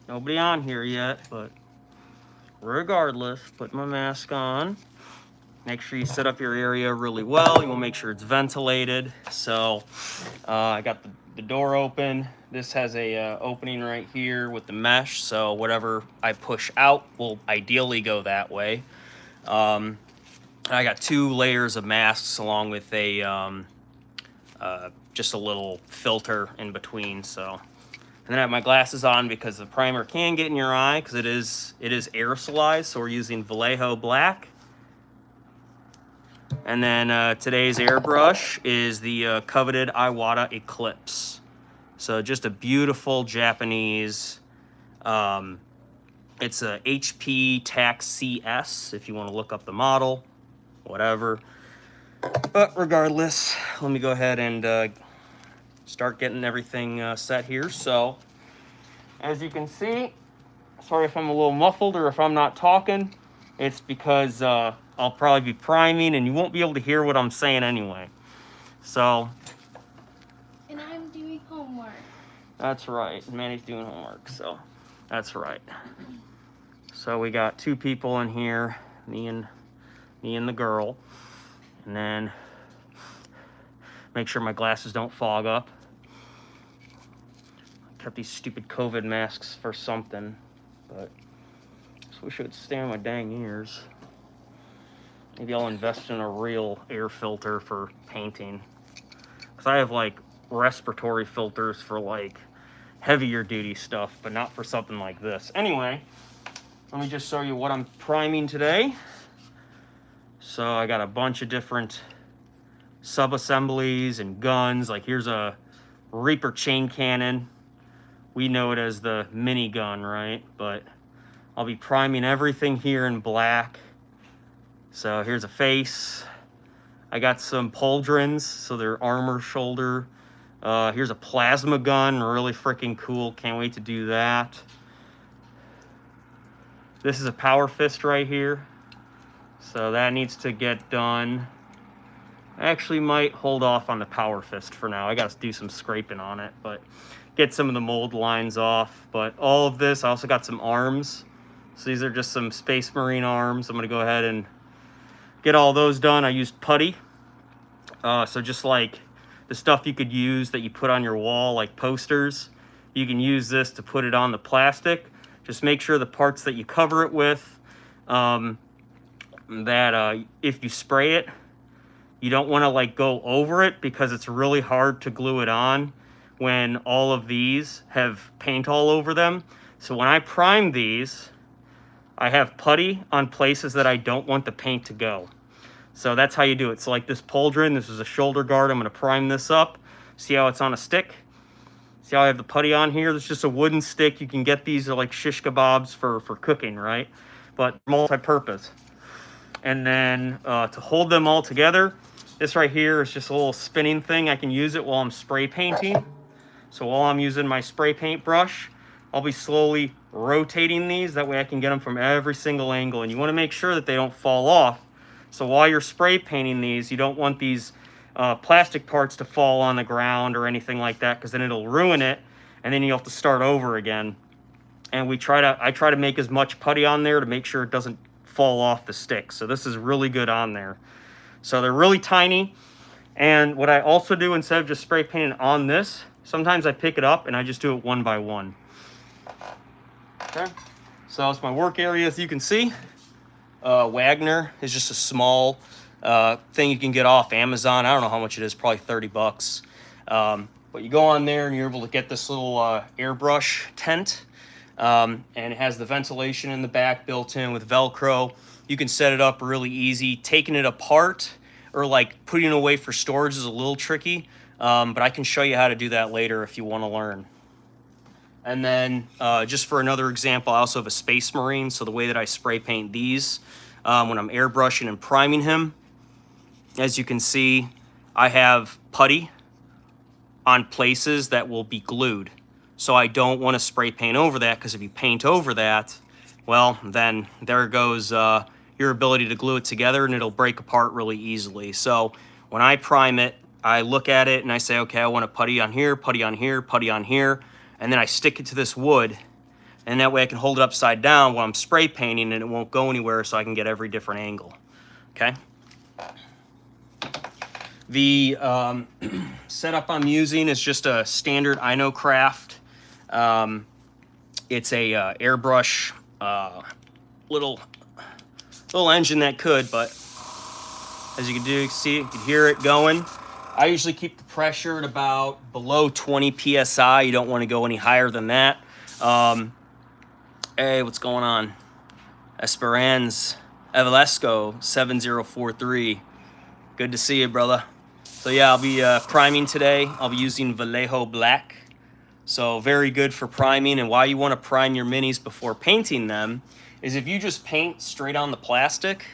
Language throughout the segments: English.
Nobody on here yet, but regardless, put my mask on. Make sure you set up your area really well. You want to make sure it's ventilated. So I got the door open. This has a opening right here with the mesh. So whatever I push out will ideally go that way. I got 2 layers of masks along with a just a little filter in between. So, and then I have my glasses on because the primer can get in your eye because it is aerosolized. So we're using Vallejo Black. And then today's airbrush is the coveted Iwata Eclipse. So just a beautiful Japanese, it's a HP Tax CS if you want to look up the model, whatever. But regardless, let me go ahead and start getting everything set here. So as you can see, sorry if I'm a little muffled or if I'm not talking, it's because I'll probably be priming and you won't be able to hear what I'm saying anyway. So. And I'm doing homework. That's right. Manny's doing homework, so that's right. So we got 2 people in here, me and the girl. And then make sure my glasses don't fog up. I kept these stupid COVID masks for something, but I just wish it would stay on my dang ears. Maybe I'll invest in a real air filter for painting. Because I have like respiratory filters for like heavier duty stuff, but not for something like this. Anyway, let me just show you what I'm priming today. So I got a bunch of different sub-assemblies and guns. Like here's a Reaper chain cannon. We know it as the mini gun, right? But I'll be priming everything here in black. So here's a face. I got some pauldrons, so they're armor shoulder. Here's a plasma gun, really freaking cool. Can't wait to do that. This is a power fist right here. So that needs to get done. I actually might hold off on the power fist for now. I got to do some scraping on it, but get some of the mold lines off. But all of this, I also got some arms. So these are just some Space Marine arms. I'm going to go ahead and get all those done. I used putty. So just like the stuff you could use that you put on your wall, like posters, you can use this to put it on the plastic. Just make sure the parts that you cover it with, if you spray it, you don't want to like go over it because it's really hard to glue it on when all of these have paint all over them. So when I prime these, I have putty on places that I don't want the paint to go. So that's how you do it. So like this pauldron, this is a shoulder guard. I'm going to prime this up. See how it's on a stick? See how I have the putty on here? It's just a wooden stick. You can get these are like shish kebabs for cooking, right? But multi-purpose. And then to hold them all together, this right here is just a little spinning thing. I can use it while I'm spray painting. So while I'm using my spray paint brush, I'll be slowly rotating these. That way I can get them from every single angle. And you want to make sure that they don't fall off. So while you're spray painting these, you don't want these plastic parts to fall on the ground or anything like that, because then it'll ruin it, and then you have to start over again. And I try to make as much putty on there to make sure it doesn't fall off the stick. So this is really good on there. So they're really tiny. And what I also do, instead of just spray painting on this, sometimes I pick it up and I just do it one by one. Okay, so it's my work area, as you can see. Wagner is just a small thing you can get off Amazon. I don't know how much it is, probably 30 bucks. But you go on there and you're able to get this little airbrush tent. And it has the ventilation in the back built in with Velcro. You can set it up really easy. Taking it apart or like putting it away for storage is a little tricky. But I can show you how to do that later if you want to learn. And then just for another example, I also have a Space Marine. So the way that I spray paint these when I'm airbrushing and priming him, as you can see, I have putty on places that will be glued. So I don't want to spray paint over that, because if you paint over that, well, then there goes your ability to glue it together and it'll break apart really easily. So when I prime it, I look at it and I say, okay, I want a putty on here, putty on here, putty on here. And then I stick it to this wood And that way I can hold it upside down while I'm spray painting and it won't go anywhere, so I can get every different angle. Okay? The setup I'm using is just a standard Inocraft. It's a Airbrush little engine that could, but as you can see, you can hear it going. I usually keep the pressure at about below 20 psi. You don't want to go any higher than that. Hey, what's going on? Esperanz Evalesco 7043. Good to see you, brother. So yeah, I'll be priming today. I'll be using Vallejo Black. So very good for priming. And why you want to prime your minis before painting them is if you just paint straight on the plastic,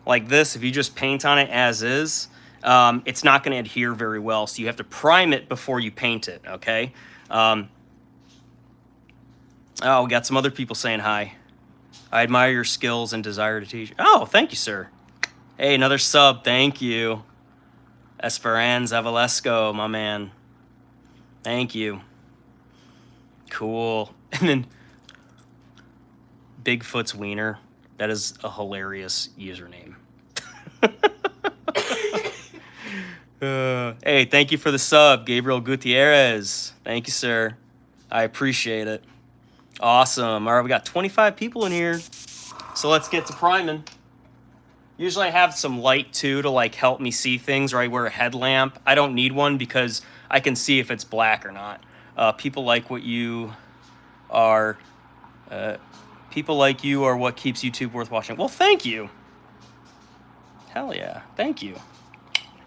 like this, if you just paint on it as is, it's not going to adhere very well. So you have to prime it before you paint it, okay? Oh, we got some other people saying hi. I admire your skills and desire to teach. Oh, thank you, sir. Hey, another sub. Thank you. Esperanz Avalesco, my man. Thank you. Cool. And then Bigfoot's Wiener. That is a hilarious username. Hey, thank you for the sub, Gabriel Gutierrez. Thank you, sir. I appreciate it. Awesome. All right, we got 25 people in here. So let's get to priming. Usually I have some light too to like help me see things, or I wear a headlamp. I don't need one because I can see if it's black or not. People like what you are. People like you are what keeps YouTube worth watching. Well, thank you. Hell yeah, thank you.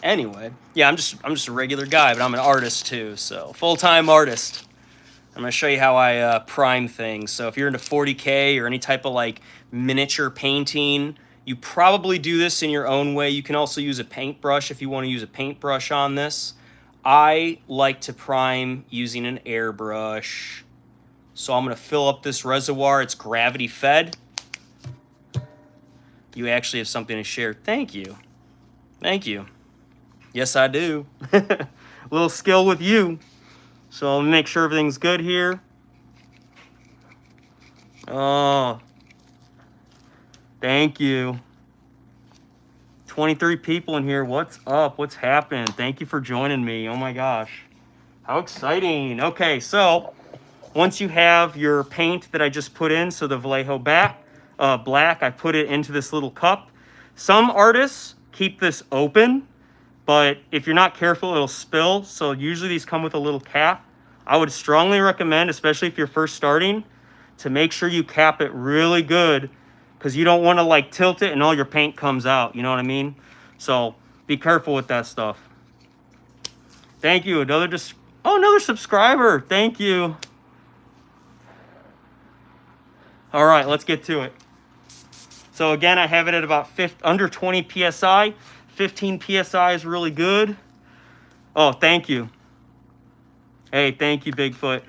Anyway, yeah, I'm just a regular guy, but I'm an artist too, so full-time artist. I'm gonna show you how I prime things. So if you're into 40K or any type of like miniature painting, you probably do this in your own way. You can also use a paintbrush if you want to use a paintbrush on this. I like to prime using an airbrush. So I'm gonna fill up this reservoir. It's gravity fed. You actually have something to share. Thank you. Thank you. Yes, I do. A little skill with you. So I'll make sure everything's good here. Oh, thank you. 23 people in here. What's up? What's happening? Thank you for joining me. Oh my gosh. How exciting. Okay, so once you have your paint that I just put in, so the Vallejo Black, I put it into this little cup. Some artists keep this open, but if you're not careful, it'll spill. So usually these come with a little cap. I would strongly recommend, especially if you're first starting, to make sure you cap it really good, because you don't want to like tilt it and all your paint comes out. You know what I mean? So be careful with that stuff. Thank you. Another subscriber. Thank you. All right, let's get to it. So again, I have it at about under 20 psi. 15 psi is really good. Oh, thank you. Hey, thank you, Bigfoot.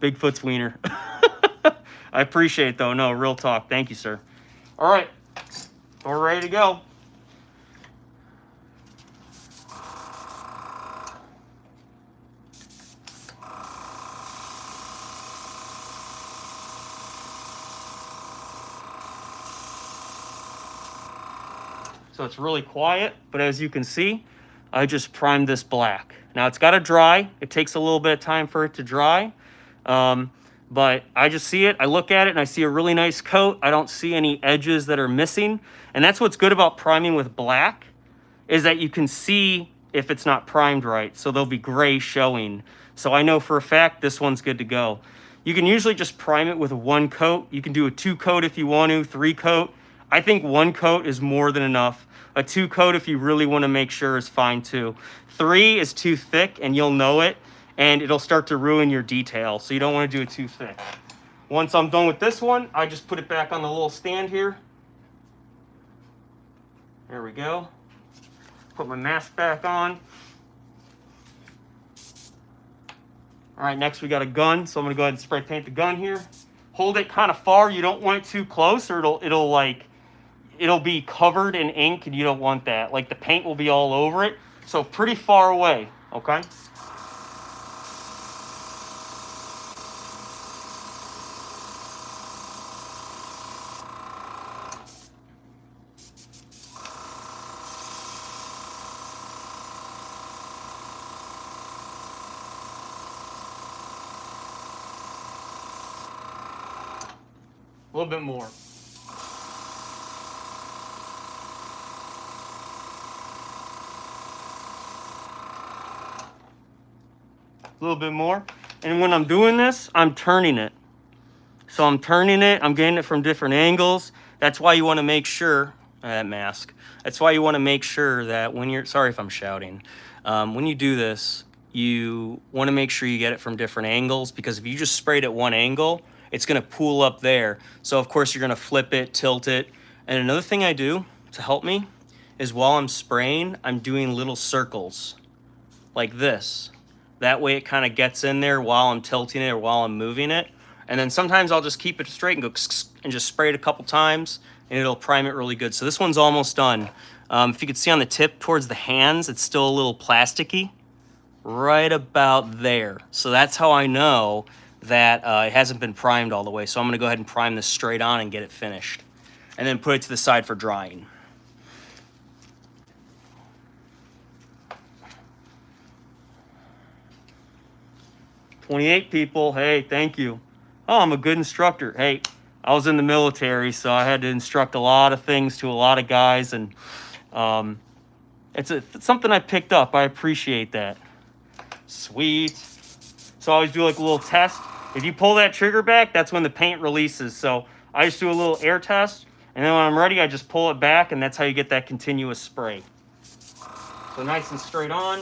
Bigfoot's Wiener. I appreciate it, though. No, real talk. Thank you, sir. All right, we're ready to go. So it's really quiet, but as you can see, I just primed this black. Now it's got to dry. It takes a little bit of time for it to dry. But I just see it, I look at it, and I see a really nice coat. I don't see any edges that are missing. And that's what's good about priming with black, is that you can see if it's not primed right. So there'll be gray showing. So I know for a fact this one's good to go. You can usually just prime it with one coat. You can do a 2-coat if you want to, 3-coat. I think 1 coat is more than enough. A 2-coat, if you really want to make sure, is fine too. 3 is too thick, and you'll know it, and it'll start to ruin your detail. So you don't want to do it too thick. Once I'm done with this one, I just put it back on the little stand here. There we go. Put my mask back on. All right, next we got a gun. So I'm gonna go ahead and spray paint the gun here. Hold it kind of far. You don't want it too close, or it'll be covered in ink, and you don't want that. Like the paint will be all over it. So pretty far away, okay? A little bit more. A little bit more. And when I'm doing this, I'm turning it. So I'm turning it, I'm getting it from different angles. That's why you want to make sure, that mask, that's why you want to make sure that when you're, sorry if I'm shouting, when you do this, you want to make sure you get it from different angles, because if you just sprayed at one angle, it's going to pool up there. So of course you're going to flip it, tilt it. And another thing I do to help me is while I'm spraying, I'm doing little circles like this. That way it kind of gets in there while I'm tilting it or while I'm moving it. And then sometimes I'll just keep it straight and go and just spray it a couple times, and it'll prime it really good. So this one's almost done. If you could see on the tip towards the hands, it's still a little plasticky, right about there. So that's how I know that it hasn't been primed all the way. So I'm gonna go ahead and prime this straight on and get it finished. And then put it to the side for drying. "28 people, hey, thank you. Oh, I'm a good instructor. Hey, I was in the military, so I had to instruct a lot of things to a lot of guys, and it's something I picked up. I appreciate that." Sweet. So I always do like a little test. If you pull that trigger back, that's when the paint releases. So I just do a little air test, and then when I'm ready, I just pull it back, and that's how you get that continuous spray. So nice and straight on.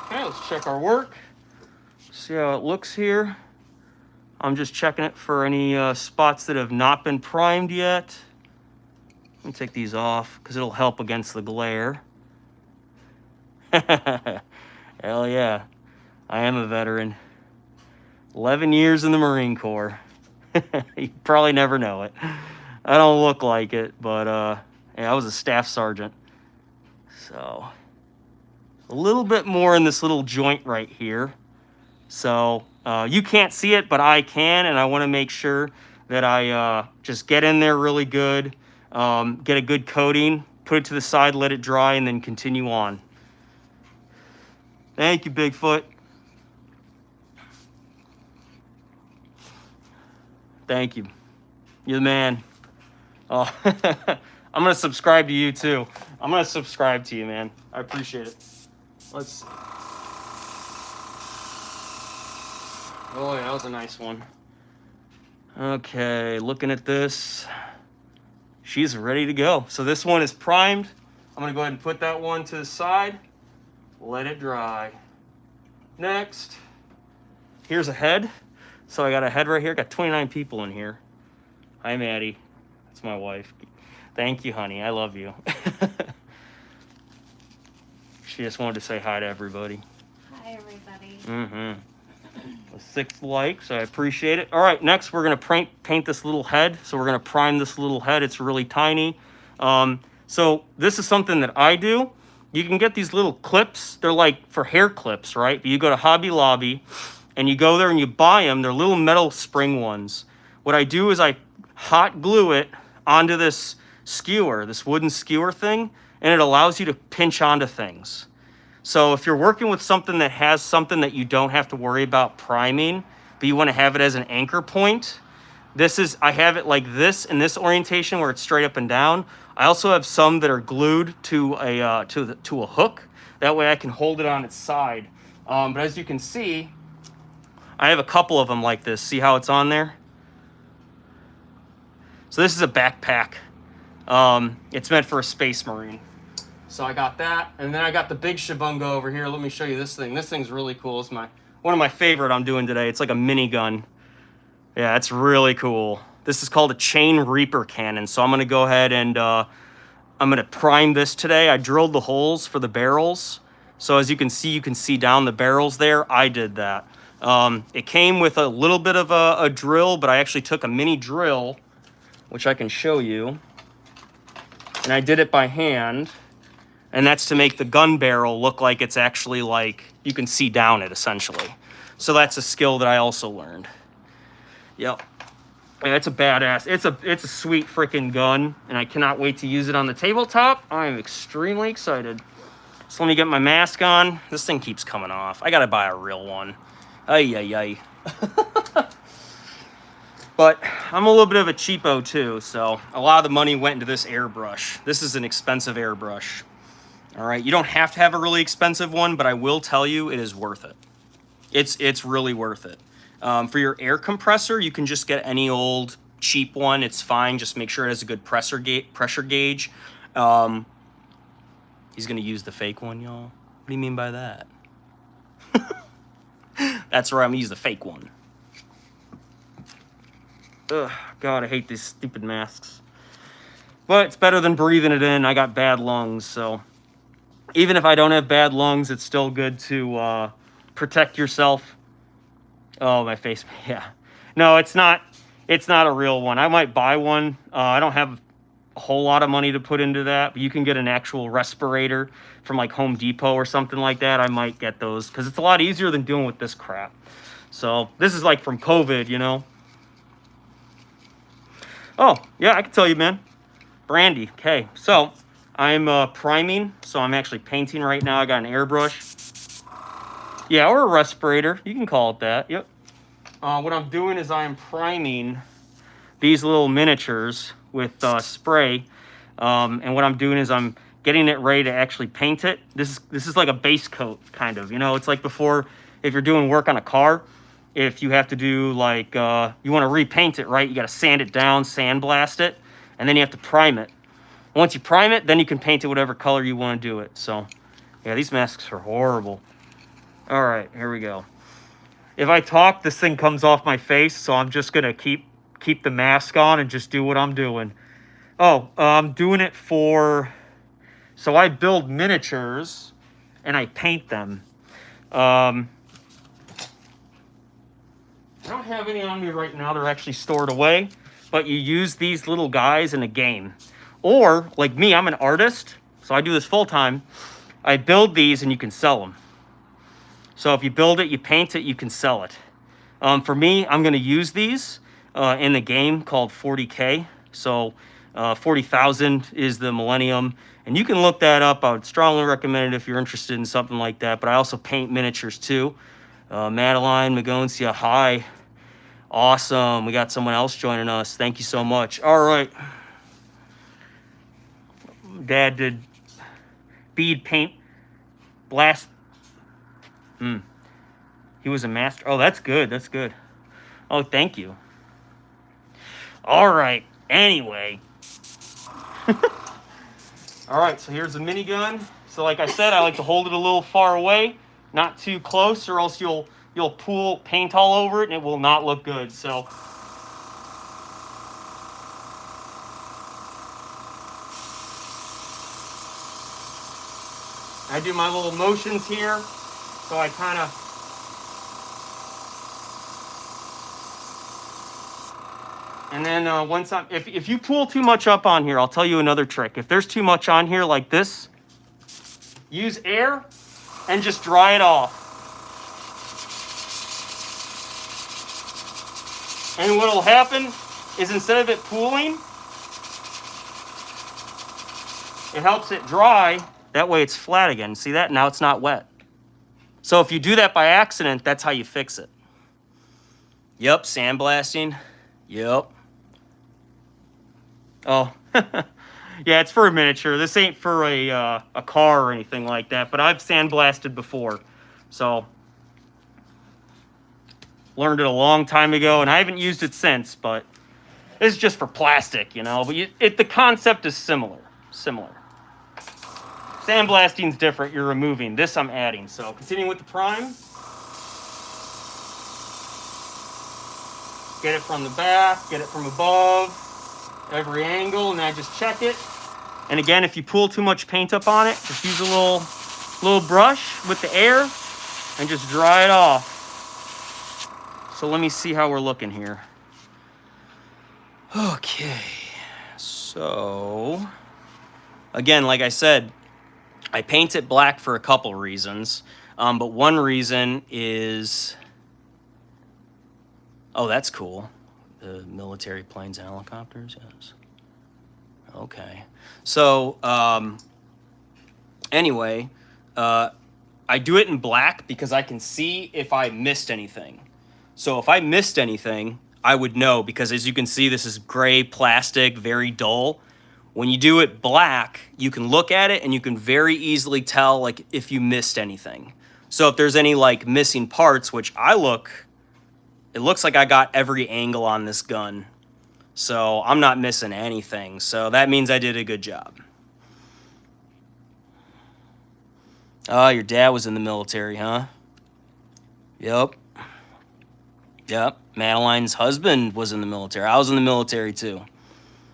Okay, let's check our work. See how it looks here. I'm just checking it for any spots that have not been primed yet. Let me take these off because it'll help against the glare. Hell yeah, I am a veteran. 11 years in the Marine Corps. You probably never know it. I don't look like it, but yeah, I was a staff sergeant. So a little bit more in this little joint right here. So you can't see it, but I can, and I want to make sure that I just get in there really good, get a good coating, put it to the side, let it dry, and then continue on. Thank you, Bigfoot. Thank you. You're the man. Oh, I'm going to subscribe to you, too. I'm going to subscribe to you, man. I appreciate it. Let's... Oh, yeah, that was a nice one. Okay, looking at this. She's ready to go. So this one is primed. I'm going to go ahead and put that one to the side. Let it dry. Next, here's a head. So I got a head right here. Got 29 people in here. Hi, Maddie. That's my wife. Thank you, honey. I love you. She just wanted to say hi to everybody. Hi, everybody. Mm-hmm. 6 likes. I appreciate it. All right, next we're going to paint this little head. So we're going to prime this little head. It's really tiny. So this is something that I do. You can get these little clips. They're like for hair clips, right? But you go to Hobby Lobby and you go there and you buy them. They're little metal spring ones. What I do is I hot glue it onto this skewer, this wooden skewer thing, and it allows you to pinch onto things. So if you're working with something that has something that you don't have to worry about priming, but you want to have it as an anchor point, I have it like this in this orientation where it's straight up and down. I also have some that are glued to a hook. That way I can hold it on its side. But as you can see, I have a couple of them like this. See how it's on there? So this is a backpack. It's meant for a space marine. So I got that, and then I got the big shabunga over here. Let me show you this thing. This thing's really cool. It's one of my favorite I'm doing today. It's like a minigun. Yeah, it's really cool. This is called a chain reaper cannon. So I'm gonna go ahead and I'm gonna prime this today. I drilled the holes for the barrels. So as you can see down the barrels there. I did that. It came with a little bit of a drill, but I actually took a mini drill, which I can show you. And I did it by hand. And that's to make the gun barrel look like it's actually like you can see down it essentially. So that's a skill that I also learned. Yep. Yeah, it's a badass. It's a sweet freaking gun, and I cannot wait to use it on the tabletop. I am extremely excited. So let me get my mask on. This thing keeps coming off. I gotta buy a real one. Ay, ay, ay. But I'm a little bit of a cheapo too, so a lot of the money went into this airbrush. This is an expensive airbrush. All right, you don't have to have a really expensive one, but I will tell you it is worth it. It's really worth it. For your air compressor, you can just get any old cheap one. It's fine. Just make sure it has a good pressure gauge. He's gonna use the fake one, y'all. What do you mean by that? That's right, I'm gonna use the fake one. Ugh, God, I hate these stupid masks. But it's better than breathing it in. I got bad lungs, so even if I don't have bad lungs, it's still good to protect yourself. Oh, my face. Yeah. No, it's not a real one. I might buy one. I don't have a whole lot of money to put into that, but you can get an actual respirator from like Home Depot or something like that. I might get those because it's a lot easier than dealing with this crap. So this is like from COVID, you know. Oh, yeah, I can tell you, man. Brandy. Okay, so I'm priming, so I'm actually painting right now. I got an airbrush. Yeah, or a respirator. You can call it that. Yep. What I'm doing is I'm priming these little miniatures with spray. And what I'm doing is I'm getting it ready to actually paint it. This is like a base coat, kind of. You know, it's like before, if you're doing work on a car, if you have to do like, you want to repaint it, right? You got to sand it down, sandblast it, and then you have to prime it. Once you prime it, then you can paint it whatever color you want to do it. So, yeah, these masks are horrible. All right, here we go. If I talk, this thing comes off my face, so I'm just gonna keep the mask on and just do what I'm doing. Oh, I'm doing it for... So I build miniatures, and I paint them. I don't have any on me right now. They're actually stored away. But you use these little guys in a game. Or, like me, I'm an artist, so I do this full-time. I build these, and you can sell them. So if you build it, you paint it, you can sell it. For me, I'm going to use these in the game called 40K. So 40,000 is the millennium. And you can look that up. I would strongly recommend it if you're interested in something like that. But I also paint miniatures too. Madeline Magoncia, hi. Awesome. We got someone else joining us. Thank you so much. All right. Dad did bead paint blast. He was a master. Oh, that's good. That's good. Oh, thank you. All right. Anyway. All right. So here's the minigun. So like I said, I like to hold it a little far away, not too close, or else you'll pool paint all over it and it will not look good. So. I do my little motions here. So I kind of... And then once I'm... If you pull too much up on here, I'll tell you another trick. If there's too much on here like this, use air and just dry it off. And what'll happen is instead of it pooling, it helps it dry. That way it's flat again. See that? Now it's not wet. So if you do that by accident, that's how you fix it. Yep, sandblasting. Yep. Oh, yeah, it's for a miniature. This ain't for a car or anything like that, but I've sandblasted before. So, learned it a long time ago, and I haven't used it since, but it's just for plastic, you know. But the concept is similar. Sandblasting's different. You're removing. This I'm adding. So, continuing with the prime. Get it from the back, get it from above, every angle, and I just check it. And again, if you pull too much paint up on it, just use a little brush with the air and just dry it off. So let me see how we're looking here. Okay, so again, like I said, I paint it black for a couple reasons, but one reason is... Oh, that's cool. The military planes and helicopters, yes. Okay. So, anyway, I do it in black because I can see if I missed anything. So if I missed anything, I would know, because as you can see, this is gray plastic, very dull. When you do it black, you can look at it and you can very easily tell like if you missed anything. So if there's any like missing parts, which it looks like I got every angle on this gun. So I'm not missing anything. So that means I did a good job. Oh, your dad was in the military, huh? Yep. Yep. Madeline's husband was in the military. I was in the military too.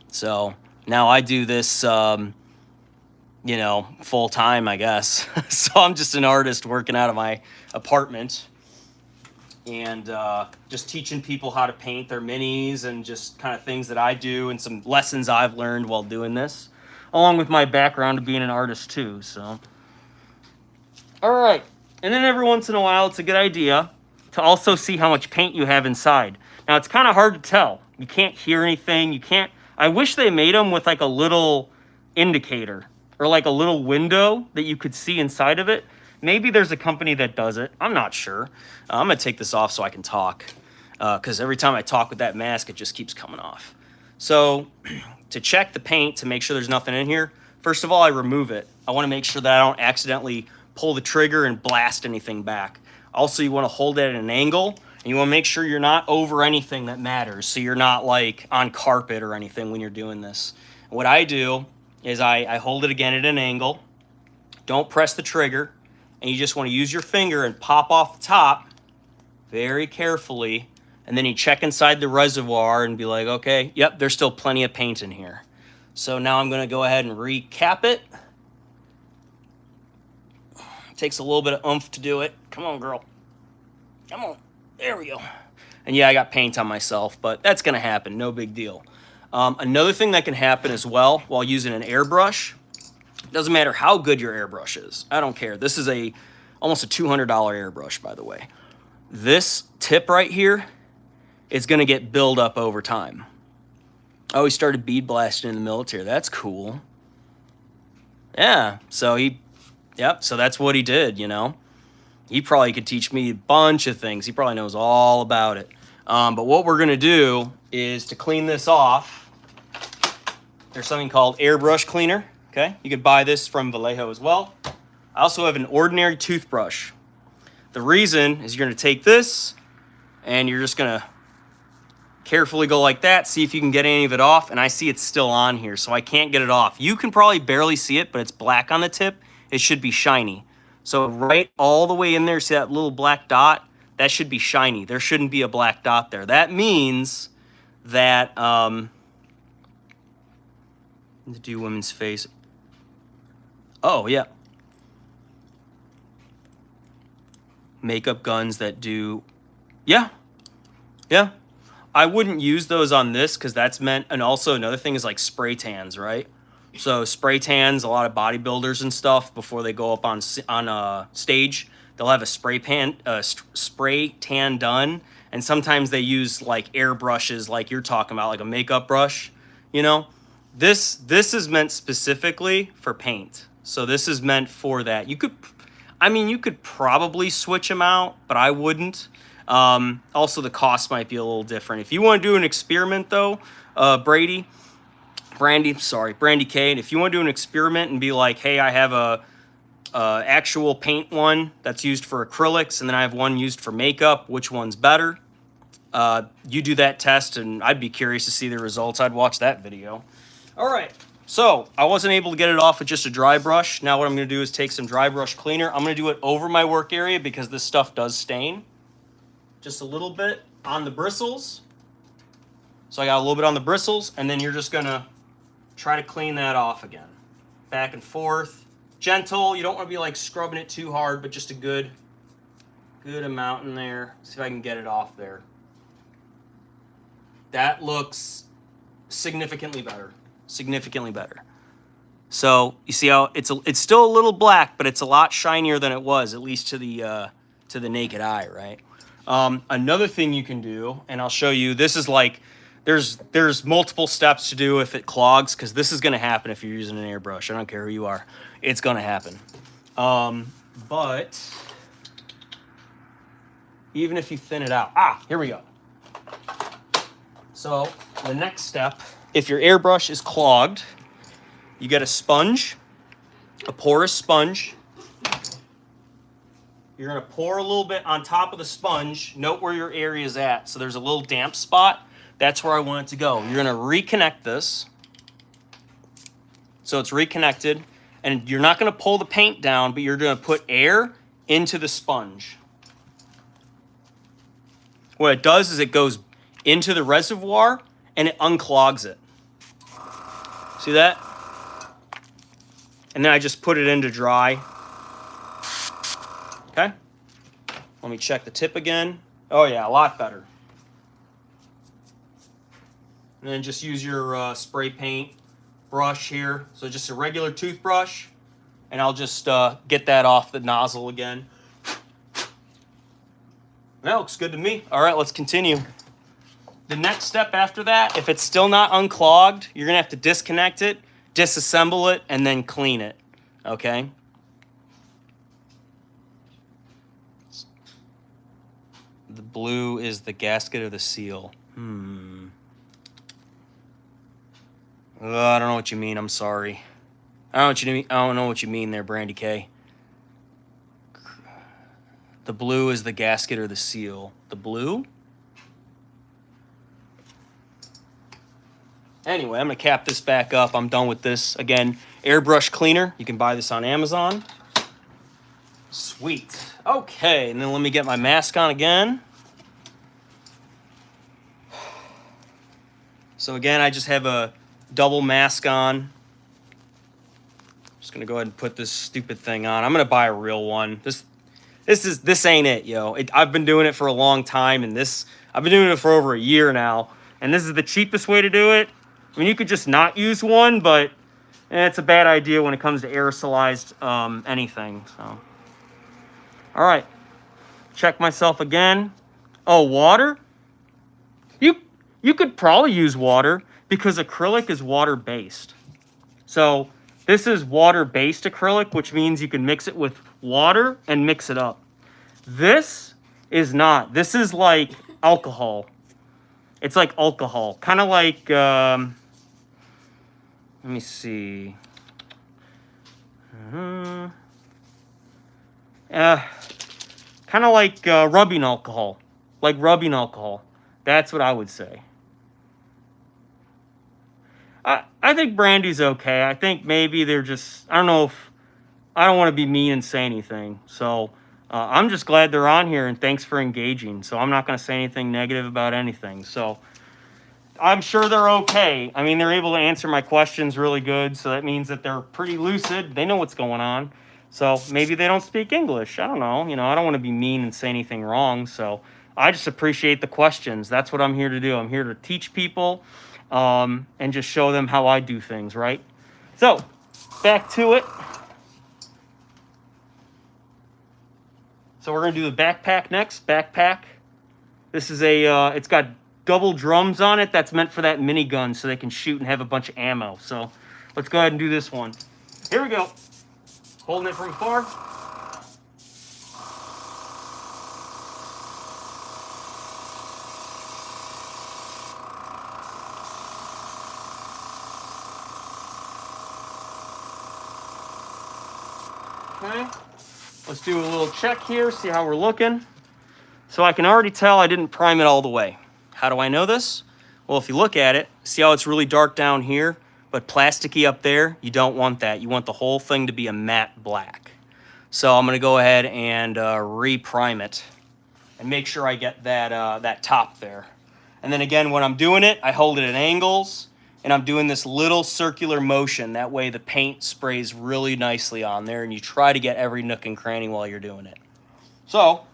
So now I do this, you know, full time, I guess. So I'm just an artist working out of my apartment and just teaching people how to paint their minis and just kind of things that I do and some lessons I've learned while doing this, along with my background of being an artist too. So, all right. And then every once in a while, it's a good idea to also see how much paint you have inside. Now, it's kind of hard to tell. You can't hear anything. You can't. I wish they made them with like a little indicator or like a little window that you could see inside of it. Maybe there's a company that does it. I'm not sure. I'm going to take this off so I can talk, because every time I talk with that mask, it just keeps coming off. So to check the paint, to make sure there's nothing in here, first of all, I remove it. I want to make sure that I don't accidentally pull the trigger and blast anything back. Also, you want to hold it at an angle, and you want to make sure you're not over anything that matters, so you're not like on carpet or anything when you're doing this. And what I do is I hold it again at an angle. Don't press the trigger, and you just want to use your finger and pop off the top very carefully, and then you check inside the reservoir and be like, okay, yep, there's still plenty of paint in here. So now I'm going to go ahead and recap it. Takes a little bit of oomph to do it. Come on, girl. Come on. There we go. And yeah, I got paint on myself, but that's going to happen. No big deal. Another thing that can happen as well while using an airbrush, doesn't matter how good your airbrush is. I don't care. This is almost a $200 airbrush, by the way. This tip right here is going to get build up over time. Oh, he started bead blasting in the military. That's cool. Yeah, so so that's what he did, you know. He probably could teach me a bunch of things. He probably knows all about it. But what we're going to do is to clean this off, there's something called airbrush cleaner. Okay, you could buy this from Vallejo as well. I also have an ordinary toothbrush. The reason is you're going to take this and you're just going to carefully go like that, see if you can get any of it off. And I see it's still on here, so I can't get it off. You can probably barely see it, but it's black on the tip. It should be shiny. So right all the way in there, see that little black dot? That should be shiny. There shouldn't be a black dot there. That means that, to do women's face. Oh, yeah. Makeup guns that do, yeah. I wouldn't use those on this because that's meant, and also another thing is like spray tans, right? So spray tans, a lot of bodybuilders and stuff, before they go up on stage, they'll have a spray tan done, and sometimes they use like airbrushes, like you're talking about, like a makeup brush. You know, this is meant specifically for paint. So this is meant for that. You could probably switch them out, but I wouldn't. Also, the cost might be a little different. If you want to do an experiment, though, Brandy Kane, if you want to do an experiment and be like, hey, I have a actual paint one that's used for acrylics, and then I have one used for makeup, which one's better? You do that test, and I'd be curious to see the results. I'd watch that video. All right, so I wasn't able to get it off with just a dry brush. Now what I'm going to do is take some dry brush cleaner. I'm going to do it over my work area because this stuff does stain. Just a little bit on the bristles. So I got a little bit on the bristles, and then you're just going to try to clean that off again. Back and forth. Gentle. You don't want to be like scrubbing it too hard, but just a good amount in there. See if I can get it off there. That looks significantly better. Significantly better. So you see how it's still a little black, but it's a lot shinier than it was, at least to the naked eye, right? Another thing you can do, and I'll show you, this is like there's multiple steps to do if it clogs, because this is going to happen if you're using an airbrush. I don't care who you are. It's going to happen. But even if you thin it out. Here we go. So the next step, if your airbrush is clogged, you get a sponge, a porous sponge. You're going to pour a little bit on top of the sponge. Note where your area is at. So there's a little damp spot. That's where I want it to go. You're going to reconnect this. So it's reconnected. And you're not going to pull the paint down, but you're going to put air into the sponge. What it does is it goes into the reservoir and it unclogs it. See that? And then I just put it in to dry. Okay, let me check the tip again. Oh yeah, a lot better. And then just use your spray paint brush here. So just a regular toothbrush, and I'll just get that off the nozzle again. That looks good to me. All right, let's continue. The next step after that, if it's still not unclogged, you're gonna have to disconnect it, disassemble it, and then clean it, okay? The blue is the gasket of the seal. I don't know what you mean. I'm sorry. I don't know what you mean there, Brandy K. The blue is the gasket or the seal. The blue? Anyway, I'm going to cap this back up. I'm done with this. Again, airbrush cleaner. You can buy this on Amazon. Sweet. Okay, and then let me get my mask on again. So again, I just have a double mask on. Just gonna go ahead and put this stupid thing on. I'm gonna buy a real one. This ain't it, yo. I've been doing it for a long time, and I've been doing it for over a year now, and this is the cheapest way to do it. I mean, you could just not use one, but it's a bad idea when it comes to aerosolized anything. So, all right, check myself again. Oh, water? You could probably use water because acrylic is water-based. So this is water-based acrylic, which means you can mix it with water and mix it up. This is not. This is like alcohol. It's like alcohol. Kind of like, let me see. Kind of like rubbing alcohol. Like rubbing alcohol. That's what I would say. I think Brandy's okay. I think maybe they're just, I don't know if, I don't want to be mean and say anything. So I'm just glad they're on here, and thanks for engaging. So I'm not going to say anything negative about anything. So I'm sure they're okay. I mean, they're able to answer my questions really good. So that means that they're pretty lucid. They know what's going on. So maybe they don't speak English. I don't know. You know, I don't want to be mean and say anything wrong. So I just appreciate the questions. That's what I'm here to do. I'm here to teach people and just show them how I do things, right? So, back to it. So we're going to do the backpack next. Backpack. This is it's got double drums on it. That's meant for that minigun so they can shoot and have a bunch of ammo. So let's go ahead and do this one. Here we go. Holding it from afar. Okay, let's do a little check here, see how we're looking. So I can already tell I didn't prime it all the way. How do I know this? Well, if you look at it, see how it's really dark down here, but plasticky up there? You don't want that. You want the whole thing to be a matte black. So I'm gonna go ahead and re-prime it and make sure I get that top there. And then again, when I'm doing it, I hold it at angles, and I'm doing this little circular motion. That way the paint sprays really nicely on there, and you try to get every nook and cranny while you're doing it. So,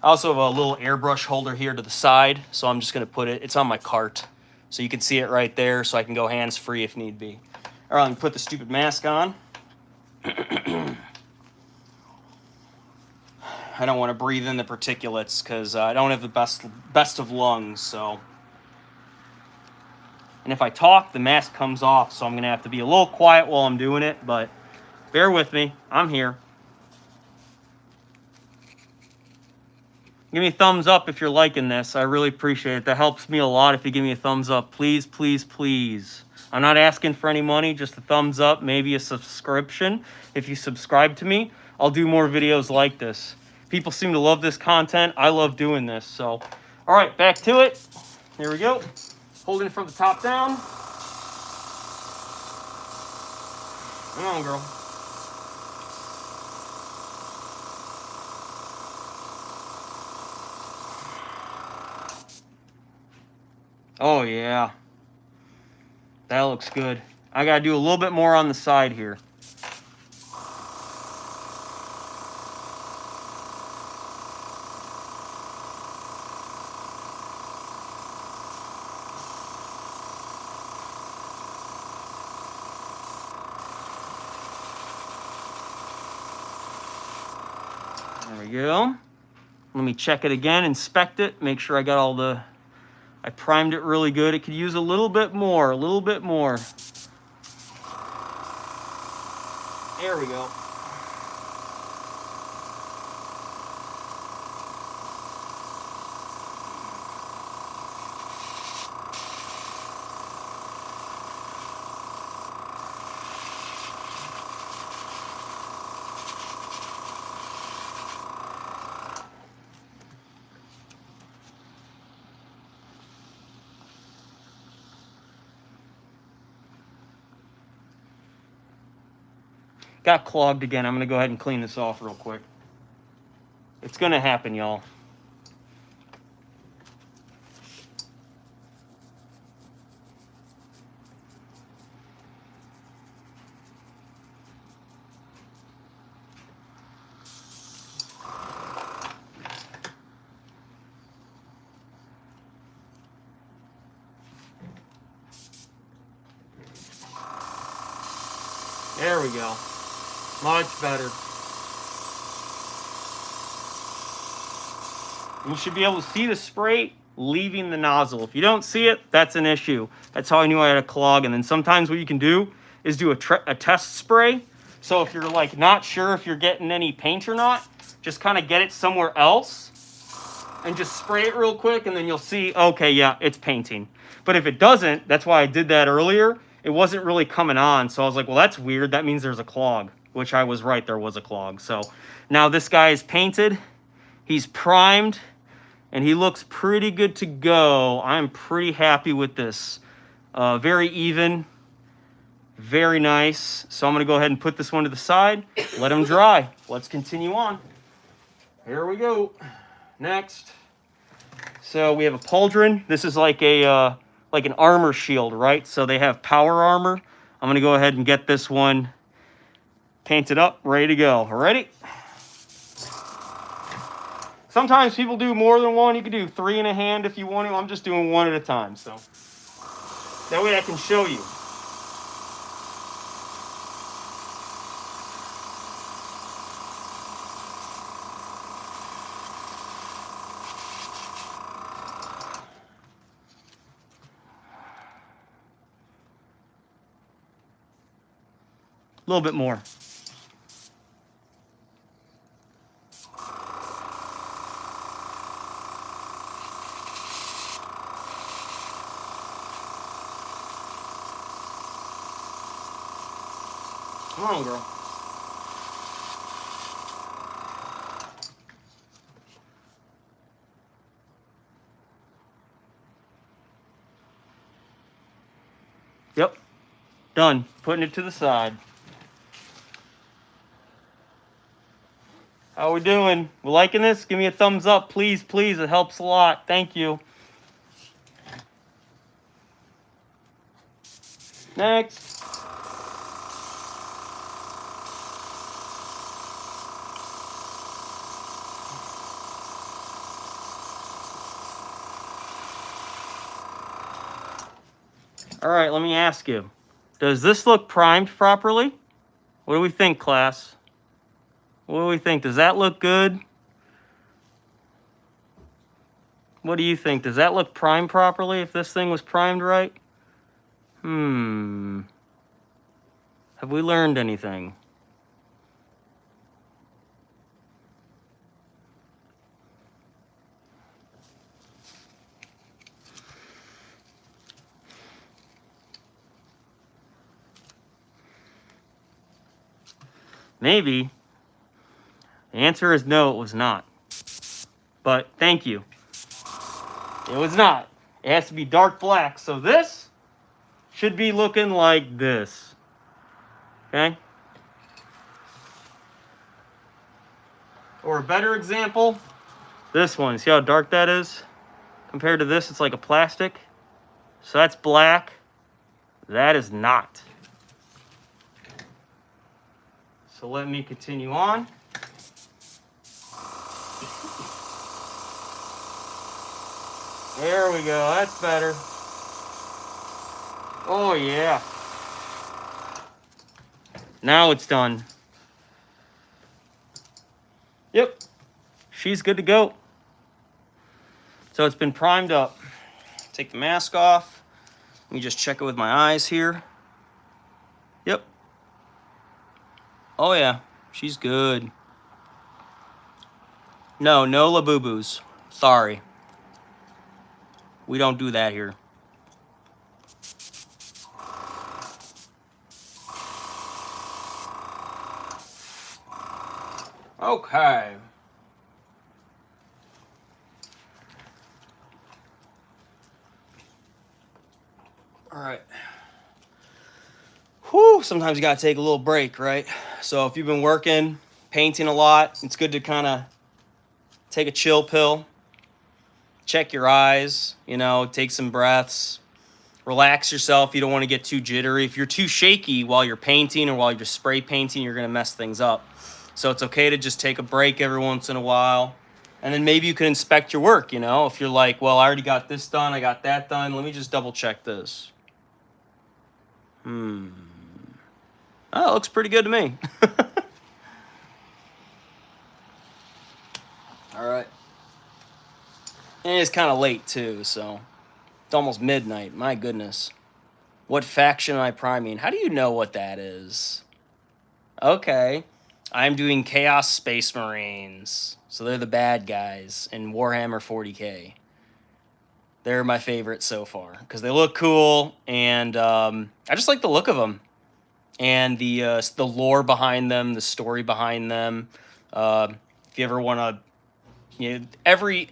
I also have a little airbrush holder here to the side, so I'm just gonna put it, it's on my cart. So you can see it right there, so I can go hands-free if need be. All right, let me put the stupid mask on. I don't wanna breathe in the particulates because I don't have the best of lungs, so. And if I talk, the mask comes off, so I'm going to have to be a little quiet while I'm doing it, but bear with me. I'm here. Give me a thumbs up if you're liking this. I really appreciate it. That helps me a lot if you give me a thumbs up. Please, please, please. I'm not asking for any money, just a thumbs up, maybe a subscription. If you subscribe to me, I'll do more videos like this. People seem to love this content. I love doing this. So, all right, back to it. Here we go. Holding it from the top down. Come on, girl. Oh, yeah. That looks good. I got to do a little bit more on the side here. There we go. Let me check it again, inspect it, make sure I got all the... I primed it really good. It could use a little bit more, a little bit more. There we go. Got clogged again. I'm going to go ahead and clean this off real quick. It's going to happen, y'all. There we go. Much better. You should be able to see the spray leaving the nozzle. If you don't see it, that's an issue. That's how I knew I had a clog. And then sometimes what you can do is do a test spray. So if you're like not sure if you're getting any paint or not, just kind of get it somewhere else and just spray it real quick, and then you'll see, okay, yeah, it's painting. But if it doesn't, that's why I did that earlier. It wasn't really coming on. So I was like, well, that's weird. That means there's a clog. Which I was right, there was a clog. So now this guy is painted, he's primed, and he looks pretty good to go. I'm pretty happy with this. Very even, very nice. So I'm gonna go ahead and put this one to the side, let him dry. Let's continue on. Here we go. Next. So we have a pauldron. This is like an armor shield, right? So they have power armor. I'm gonna go ahead and get this one painted up, ready to go. Ready? Sometimes people do more than one. You can do 3 in a hand if you want to. I'm just doing 1 at a time, so that way I can show you. A little bit more. Come on, girl. Yep. Done. Putting it to the side. How we doing? We liking this? Give me a thumbs up, please, please. It helps a lot. Thank you. Next. All right, let me ask you. Does this look primed properly? What do we think, class? What do we think? Does that look good? What do you think? Does that look primed properly if this thing was primed right? Have we learned anything? Maybe. The answer is no, it was not. But thank you. It was not. It has to be dark black. So this should be looking like this. Okay? Or a better example, this one. See how dark that is? Compared to this, it's like a plastic. So that's black. That is not. So let me continue on. There we go, that's better. Oh yeah. Now it's done. Yep, she's good to go. So it's been primed up. Take the mask off. Let me just check it with my eyes here. Yep. Oh yeah, she's good. No Labubus. Sorry. We don't do that here. Okay. All right. Whew, sometimes you gotta take a little break, right? So if you've been working, painting a lot, it's good to kind of take a chill pill, check your eyes, you know, take some breaths, relax yourself. You don't want to get too jittery. If you're too shaky while you're painting or while you're spray painting, you're gonna mess things up. So it's okay to just take a break every once in a while. And then maybe you can inspect your work, you know? If you're like, well, I already got this done, I got that done, let me just double check this. Oh, it looks pretty good to me. All right. And it's kind of late, too, so it's almost midnight. My goodness. What faction am I priming? How do you know what that is? Okay. I'm doing Chaos Space Marines. So they're the bad guys in Warhammer 40K. They're my favorite so far because they look cool, and I just like the look of them and the lore behind them, the story behind them. If you ever want to, you know, every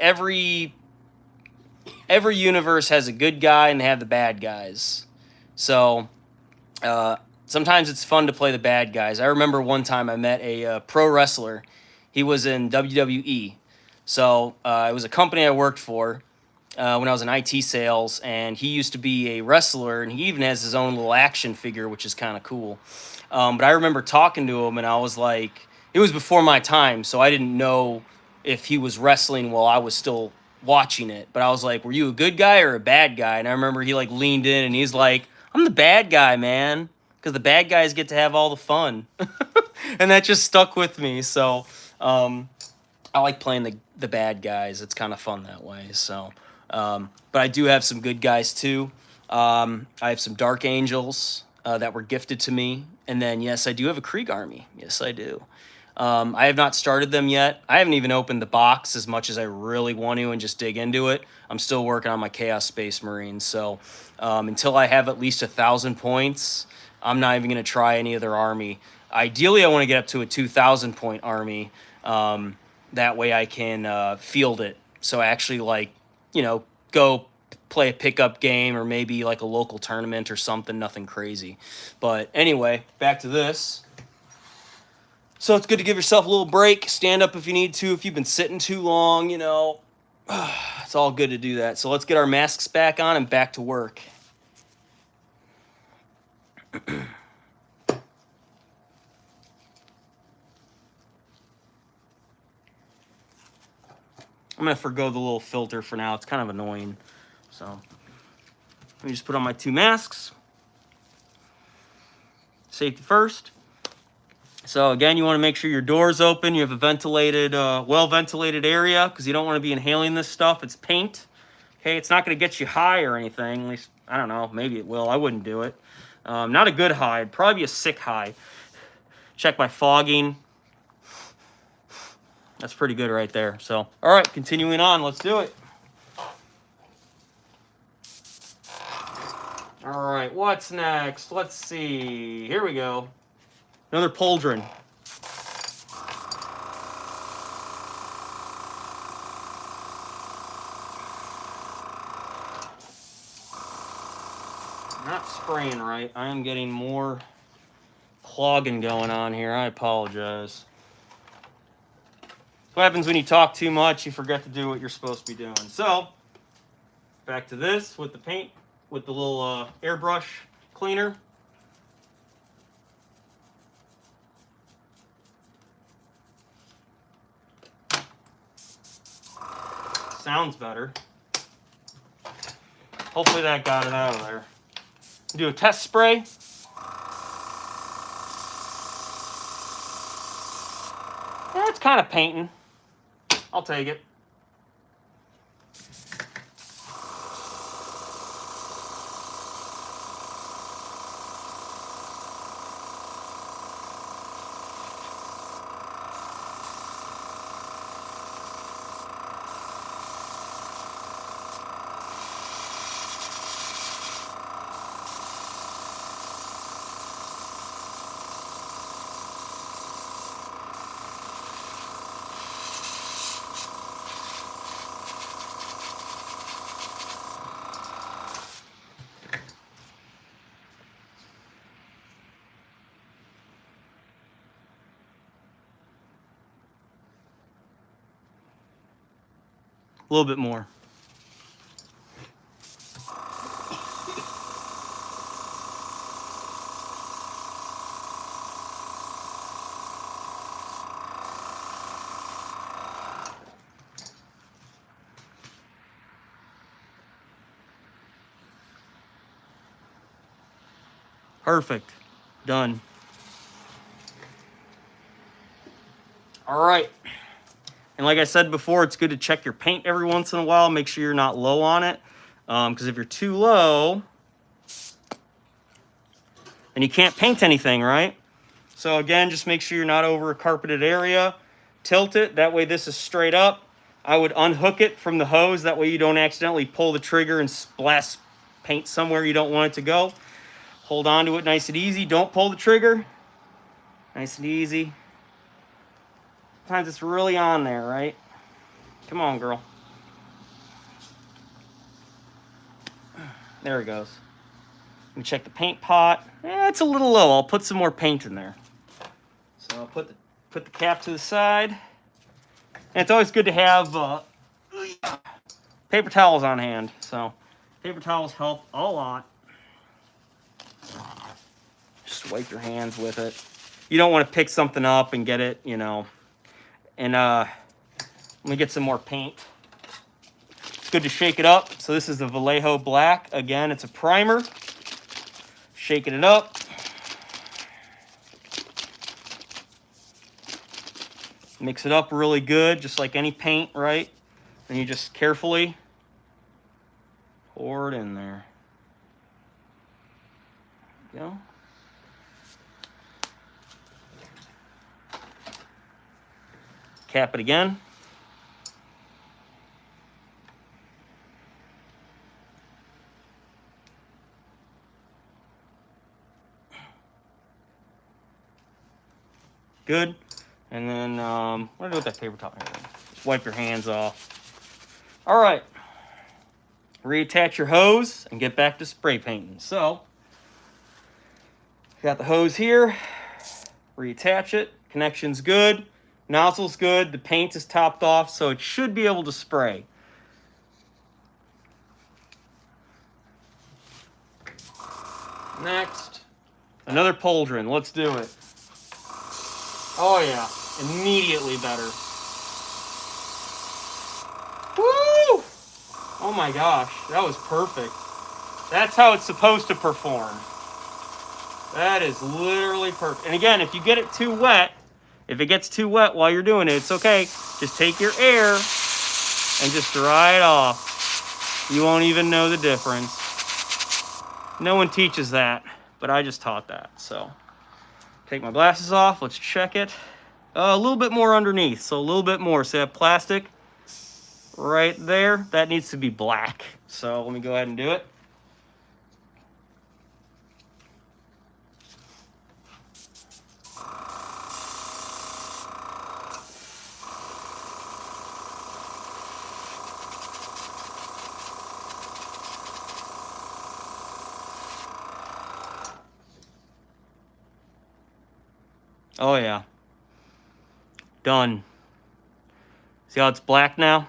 universe has a good guy and they have the bad guys. So sometimes it's fun to play the bad guys. I remember one time I met a pro wrestler. He was in WWE. So it was a company I worked for when I was in IT sales, and he used to be a wrestler, and he even has his own little action figure, which is kind of cool. But I remember talking to him, and I was like, it was before my time, so I didn't know if he was wrestling while I was still watching it. But I was like, were you a good guy or a bad guy? And I remember he like leaned in, and he's like, I'm the bad guy, man, because the bad guys get to have all the fun. And that just stuck with me. So I like playing the bad guys. It's kind of fun that way. So, but I do have some good guys too. I have some Dark Angels that were gifted to me. And then, yes, I do have a Krieg army. Yes, I do. I have not started them yet. I haven't even opened the box as much as I really want to and just dig into it. I'm still working on my Chaos Space Marines. So until I have at least 1,000 points, I'm not even going to try any other army. Ideally, I want to get up to a 2,000 point army. That way I can field it. So I actually, like, you know, go play a pickup game or maybe like a local tournament or something, nothing crazy. But anyway, back to this. So it's good to give yourself a little break. Stand up if you need to. If you've been sitting too long, you know, it's all good to do that. So let's get our masks back on and back to work. I'm going to forgo the little filter for now. It's kind of annoying. So let me just put on my 2 masks. Safety first. So again, you want to make sure your door's open. You have a ventilated, well-ventilated area because you don't want to be inhaling this stuff. It's paint. Okay, it's not going to get you high or anything. At least I don't know. Maybe it will. I wouldn't do it. Not a good high. It'd probably be a sick high. Check my fogging. That's pretty good right there. So, all right, continuing on. Let's do it. All right, what's next? Let's see. Here we go. Another pauldron. Not spraying right. I am getting more clogging going on here. I apologize. What happens when you talk too much? You forget to do what you're supposed to be doing. So, back to this with the paint, with the little airbrush cleaner. Sounds better. Hopefully that got it out of there. Do a test spray. Yeah, it's kind of painting. I'll take it. A little bit more. Perfect. Done. All right. And like I said before, it's good to check your paint every once in a while. Make sure you're not low on it. Because if you're too low, then you can't paint anything, right? So again, just make sure you're not over a carpeted area. Tilt it. That way this is straight up. I would unhook it from the hose. That way you don't accidentally pull the trigger and splash paint somewhere you don't want it to go. Hold on to it nice and easy. Don't pull the trigger. Nice and easy. Sometimes it's really on there, right? Come on, girl. There it goes. Let me check the paint pot. It's a little low. I'll put some more paint in there. So I'll put the cap to the side. And it's always good to have paper towels on hand. So paper towels help a lot. Just wipe your hands with it. You don't want to pick something up and get it, you know. And let me get some more paint. It's good to shake it up. So this is the Vallejo Black. Again, it's a primer. Shaking it up. Mix it up really good, just like any paint, right? And you just carefully pour it in there. There you go. Cap it again. Good. And then, what do I do with that paper towel? Just wipe your hands off. All right. Reattach your hose and get back to spray painting. So, got the hose here. Reattach it. Connection's good. Nozzle's good. The paint is topped off, so it should be able to spray. Next, another pauldron. Let's do it. Oh yeah, immediately better. Woo! Oh my gosh, that was perfect. That's how it's supposed to perform. That is literally perfect. And again, if you get it too wet, if it gets too wet while you're doing it, it's okay. Just take your air and just dry it off. You won't even know the difference. No one teaches that, but I just taught that. So take my glasses off. Let's check it. A little bit more underneath, so a little bit more. So that plastic right there, that needs to be black. So let me go ahead and do it. Oh yeah. Done. See how it's black now?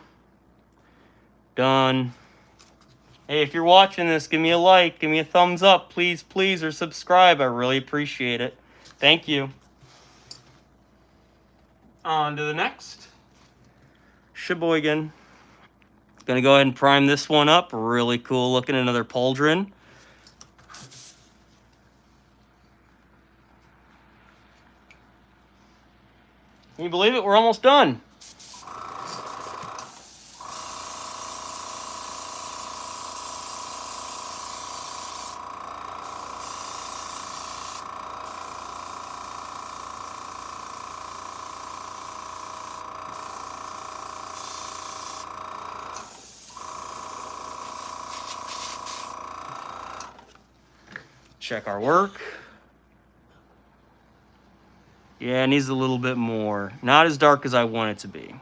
Done. Hey, if you're watching this, give me a like, give me a thumbs up, please, please, or subscribe. I really appreciate it. Thank you. On to the next. Sheboygan. Gonna go ahead and prime this one up. Really cool looking, another pauldron. Can you believe it? We're almost done. Check our work. Yeah, it needs a little bit more. Not as dark as I want it to be.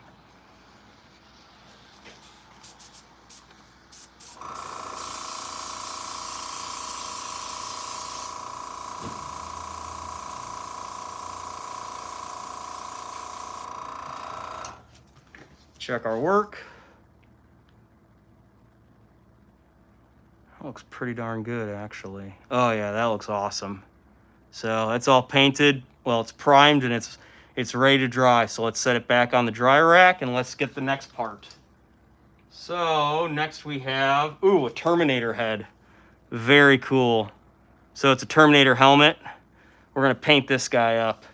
Check our work. That looks pretty darn good, actually. Oh yeah, that looks awesome. So that's all painted. Well, it's primed and it's ready to dry. So let's set it back on the dry rack and let's get the next part. So next we have, ooh, a Terminator head. Very cool. So it's a Terminator helmet. We're gonna paint this guy up.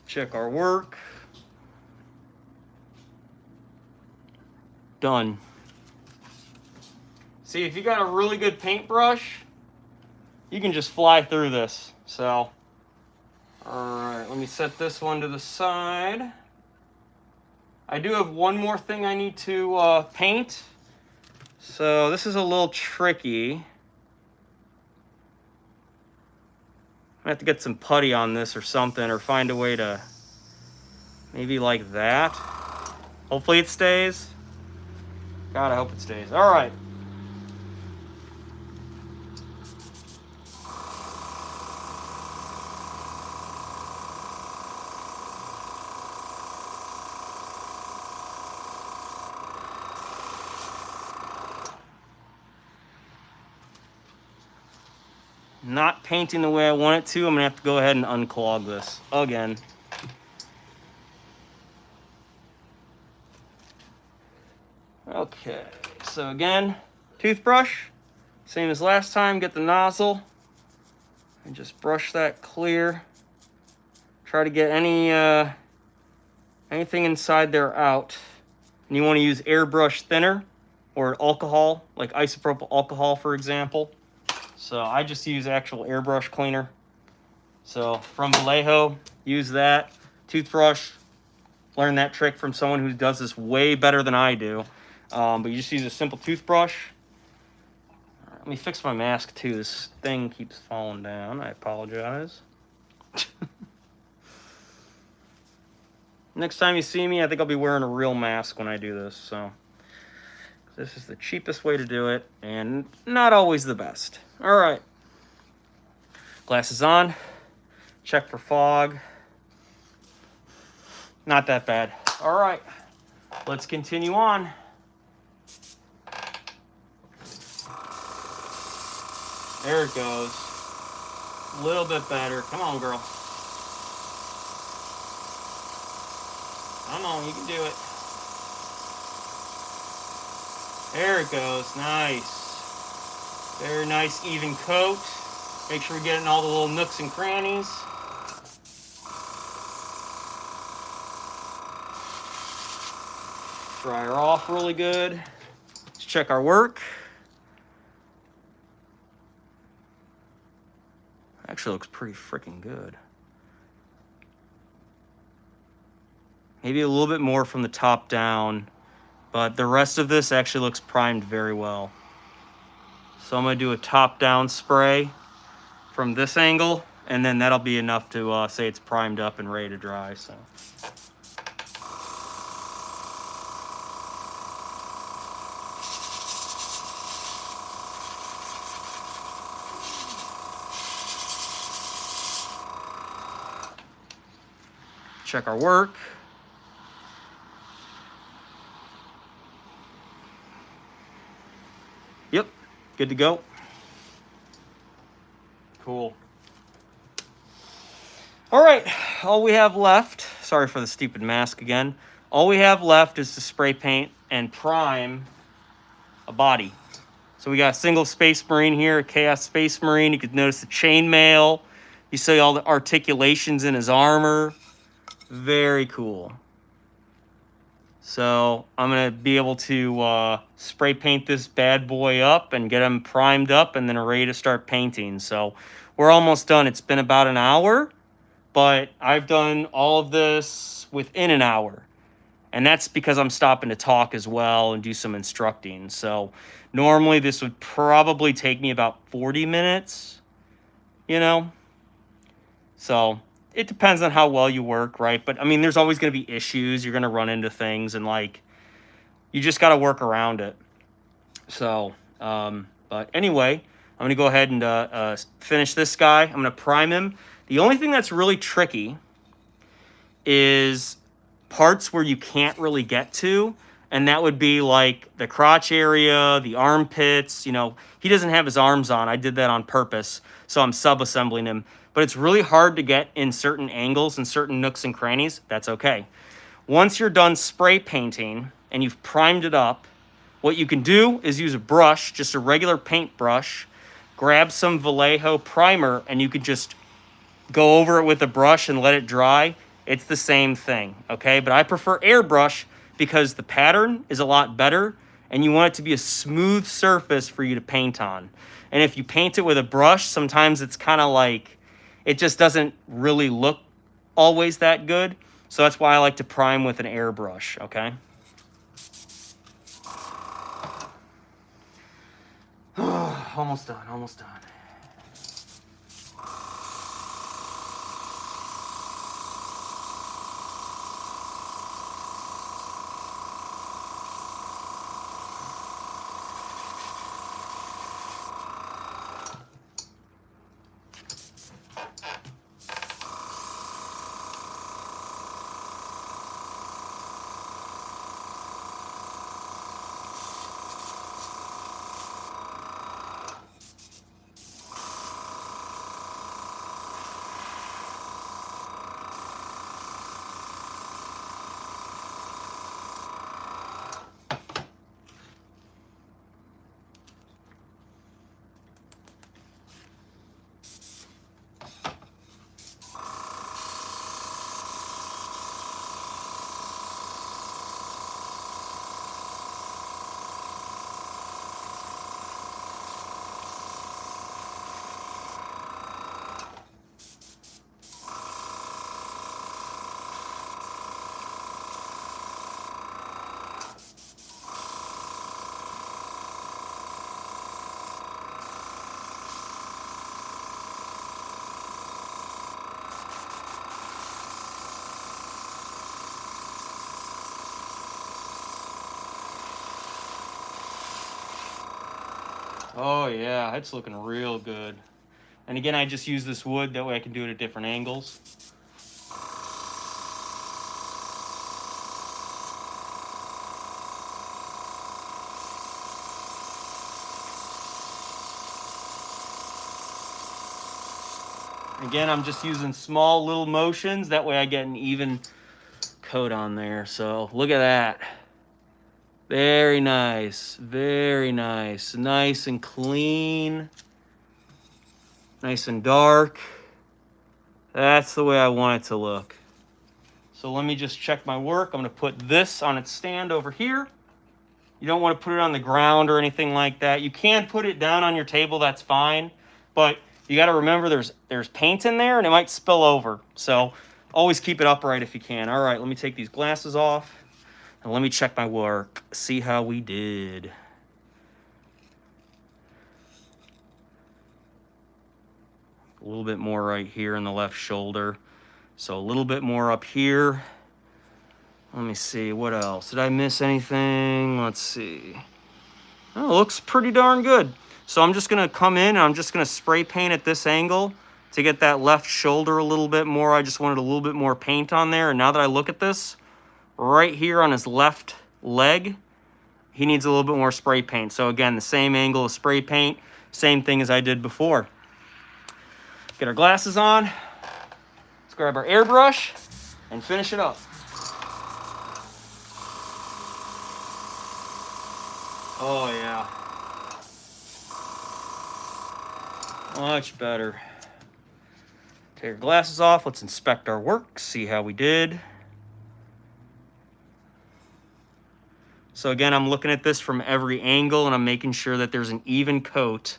Check our work. Done. See, if you got a really good paintbrush, you can just fly through this. So, all right, let me set this one to the side. I do have one more thing I need to paint. So this is a little tricky. I have to get some putty on this or something, or find a way to maybe like that. Hopefully it stays. God, I hope it stays. All right. Not painting the way I want it to. I'm gonna have to go ahead and unclog this again. Okay, so again, toothbrush, same as last time, get the nozzle and just brush that clear. Try to get anything inside there out. And you wanna use airbrush thinner or alcohol, like isopropyl alcohol, for example. So I just use actual airbrush cleaner. So from Vallejo, use that. Toothbrush, learn that trick from someone who does this way better than I do. But you just use a simple toothbrush. All right, let me fix my mask too. This thing keeps falling down. I apologize. Next time you see me, I think I'll be wearing a real mask when I do this. So this is the cheapest way to do it and not always the best. All right. Glasses on. Check for fog. Not that bad. All right. Let's continue on. There it goes. A little bit better. Come on, girl. Come on, you can do it. There it goes. Nice. Very nice, even coat. Make sure we're getting all the little nooks and crannies. Dry her off really good. Let's check our work. Actually looks pretty freaking good. Maybe a little bit more from the top down, but the rest of this actually looks primed very well. So I'm gonna do a top down spray from this angle, and then that'll be enough to say it's primed up and ready to dry. So. Check our work. Yep, good to go. Cool. All right, all we have left, sorry for the stupid mask again. All we have left is to spray paint and prime a body. So we got a single Space Marine here, a Chaos Space Marine. You could notice the chainmail. You see all the articulations in his armor. Very cool. So I'm gonna be able to spray paint this bad boy up and get him primed up and then ready to start painting. So we're almost done. It's been about an hour, but I've done all of this within an hour. And that's because I'm stopping to talk as well and do some instructing. So normally this would probably take me about 40 minutes, you know? So it depends on how well you work, right? But I mean, there's always going to be issues. You're going to run into things and like, you just got to work around it. So, but anyway, I'm going to go ahead and finish this guy. I'm going to prime him. The only thing that's really tricky is parts where you can't really get to. And that would be like the crotch area, the armpits. You know, he doesn't have his arms on. I did that on purpose. So I'm sub-assembling him. But it's really hard to get in certain angles and certain nooks and crannies. That's okay. Once you're done spray painting and you've primed it up, what you can do is use a brush, just a regular paint brush, grab some Vallejo primer, and you can just go over it with a brush and let it dry. It's the same thing, okay? But I prefer airbrush because the pattern is a lot better and you want it to be a smooth surface for you to paint on. And if you paint it with a brush, sometimes it's kind of like, it just doesn't really look always that good. So that's why I like to prime with an airbrush, okay? Almost done, almost done. Oh yeah, it's looking real good. And again, I just use this wood, that way I can do it at different angles. Again, I'm just using small little motions. That way I get an even coat on there. So look at that. Very nice. Very nice. Nice and clean. Nice and dark. That's the way I want it to look. So let me just check my work. I'm going to put this on its stand over here. You don't want to put it on the ground or anything like that. You can put it down on your table, that's fine. But you got to remember there's paint in there and it might spill over. So always keep it upright if you can. All right, let me take these glasses off and let me check my work. See how we did. A little bit more right here in the left shoulder. So a little bit more up here. Let me see, what else? Did I miss anything? Let's see. Oh, it looks pretty darn good. So I'm just gonna come in and I'm just gonna spray paint at this angle to get that left shoulder a little bit more. I just wanted a little bit more paint on there. And now that I look at this, right here on his left leg, he needs a little bit more spray paint. So again, the same angle of spray paint, same thing as I did before. Get our glasses on. Let's grab our airbrush and finish it up. Oh yeah. Much better. Take our glasses off. Let's inspect our work, see how we did. So again, I'm looking at this from every angle and I'm making sure that there's an even coat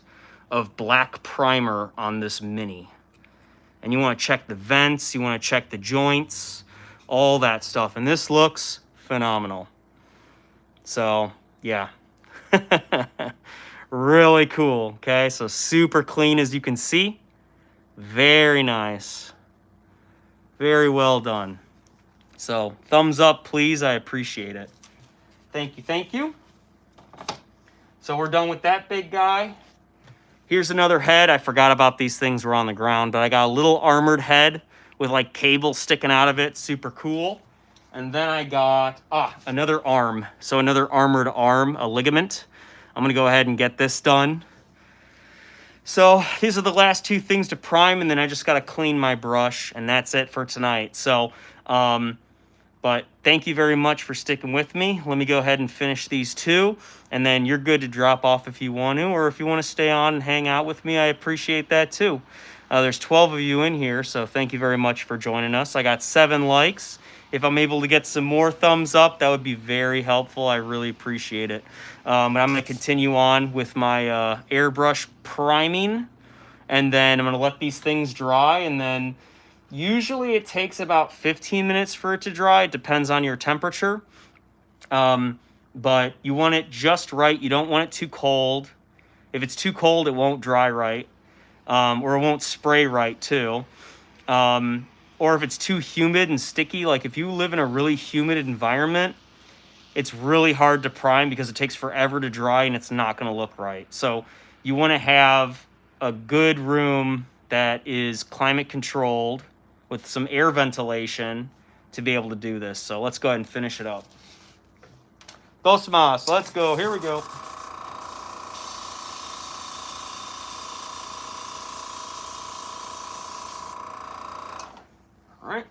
of black primer on this Mini. And you want to check the vents, you want to check the joints, all that stuff. And this looks phenomenal. So, yeah. Really cool, okay? So super clean as you can see. Very nice. Very well done. So thumbs up, please. I appreciate it. Thank you, thank you. So we're done with that big guy. Here's another head. I forgot about these things were on the ground, but I got a little armored head with like cable sticking out of it. Super cool. And then I got, another arm. So another armored arm, a ligament. I'm gonna go ahead and get this done. So these are the last two things to prime, and then I just gotta clean my brush, and that's it for tonight. So, but thank you very much for sticking with me. Let me go ahead and finish these two, and then you're good to drop off if you want to, or if you want to stay on and hang out with me, I appreciate that too. There's 12 of you in here, so thank you very much for joining us. I got 7 likes. If I'm able to get some more thumbs up, that would be very helpful. I really appreciate it. And I'm going to continue on with my airbrush priming, and then I'm going to let these things dry, and then usually it takes about 15 minutes for it to dry. It depends on your temperature. But you want it just right. You don't want it too cold. If it's too cold, it won't dry right. Or it won't spray right too. Or if it's too humid and sticky, like if you live in a really humid environment, it's really hard to prime because it takes forever to dry and it's not going to look right. So you want to have a good room that is climate controlled with some air ventilation to be able to do this. So let's go ahead and finish it up. Dos más, let's go. Here we go. All right.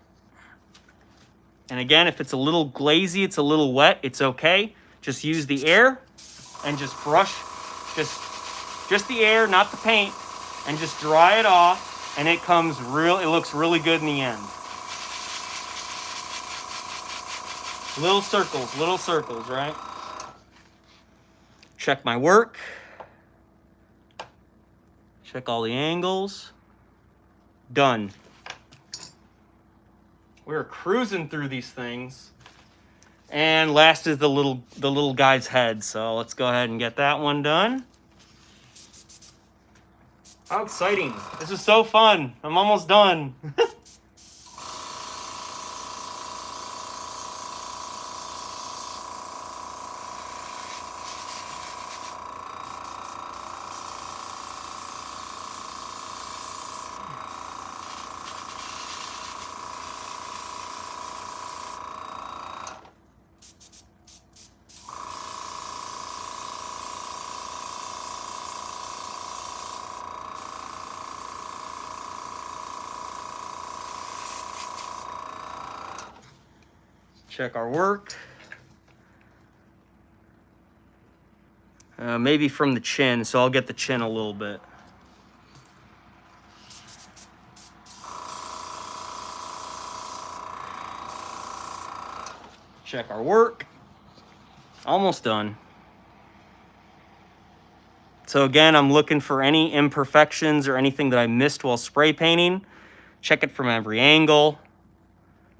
And again, if it's a little glazy, it's a little wet, it's okay. Just use the air and just brush, just the air, not the paint, and just dry it off, and it looks really good in the end. Little circles, right? Check my work. Check all the angles. Done. We're cruising through these things. And last is the little guy's head. So let's go ahead and get that one done. How exciting. This is so fun. I'm almost done. Check our work. Maybe from the chin, so I'll get the chin a little bit. Check our work. Almost done. So again, I'm looking for any imperfections or anything that I missed while spray painting. Check it from every angle.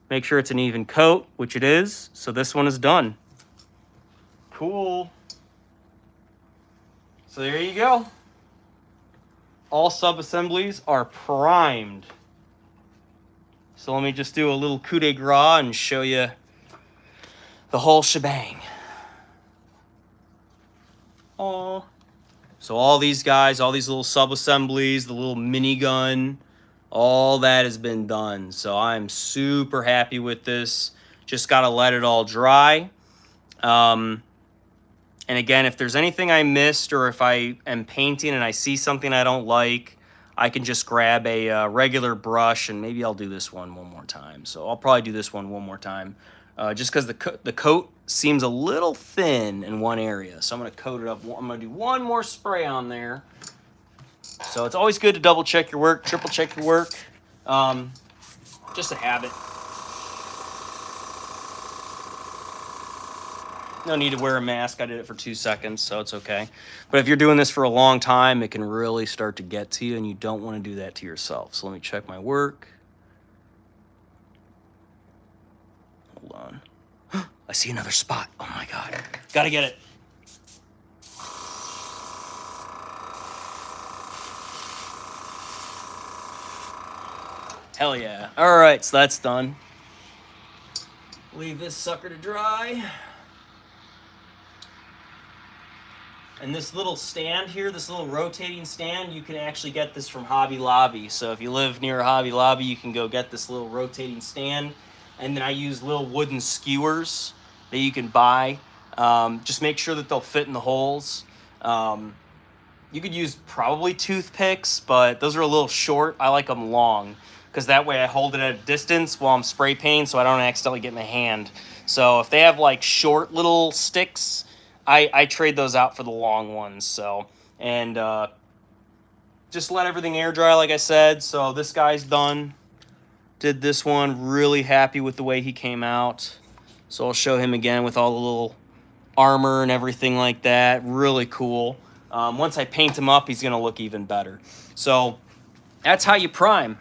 Make sure it's an even coat, which it is. So this one is done. Cool. So there you go. All sub-assemblies are primed. So let me just do a little coup de grace and show you the whole shebang. Oh. So all these guys, all these little sub-assemblies, the little minigun, all that has been done. So I'm super happy with this. Just got to let it all dry. And again, if there's anything I missed or if I am painting and I see something I don't like, I can just grab a regular brush and maybe I'll do this one more time. So I'll probably do this one more time just because the coat seems a little thin in one area. So I'm going to coat it up. I'm going to do one more spray on there. So it's always good to double check your work, triple check your work. Just a habit. No need to wear a mask. I did it for 2 seconds, so it's okay. But if you're doing this for a long time, it can really start to get to you, and you don't want to do that to yourself. So let me check my work. Hold on. I see another spot. Oh, my God. Got to get it. Hell yeah. All right, so that's done. Leave this sucker to dry. And this little stand here, this little rotating stand, you can actually get this from Hobby Lobby. So if you live near a Hobby Lobby, you can go get this little rotating stand. And then I use little wooden skewers that you can buy. Just make sure that they'll fit in the holes. You could use probably toothpicks, but those are a little short. I like them long because that way I hold it at a distance while I'm spray painting so I don't accidentally get my hand. So if they have like short little sticks, I trade those out for the long ones. So, and just let everything air dry, like I said. So this guy's done. Did this one. Really happy with the way he came out. So I'll show him again with all the little armor and everything like that. Really cool. Once I paint him up, he's going to look even better. So that's how you prime,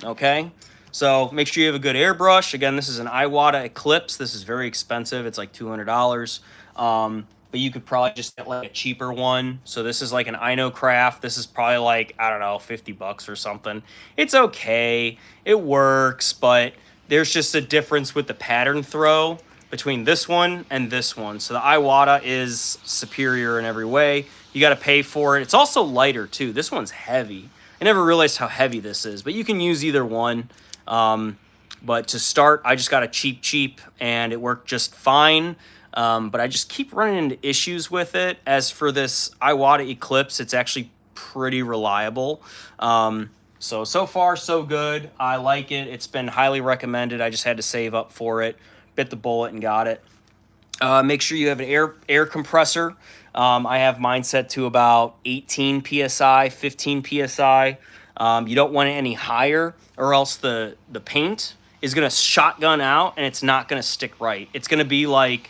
okay? So make sure you have a good airbrush. Again, this is an Iwata Eclipse. This is very expensive. It's like $200. But you could probably just get like a cheaper one. So this is like an Inocraft. This is probably like, I don't know, 50 bucks or something. It's okay. It works, but there's just a difference with the pattern throw between this one and this one. So the Iwata is superior in every way. You got to pay for it. It's also lighter too. This one's heavy. I never realized how heavy this is, but you can use either one. But to start, I just got a cheap, and it worked just fine. But I just keep running into issues with it. As for this Iwata Eclipse, it's actually pretty reliable. So far, so good. I like it. It's been highly recommended. I just had to save up for it. Bit the bullet and got it. Make sure you have an air compressor. I have mine set to about 18 PSI, 15 PSI. You don't want it any higher, or else the paint is going to shotgun out, and it's not going to stick right. It's going to be like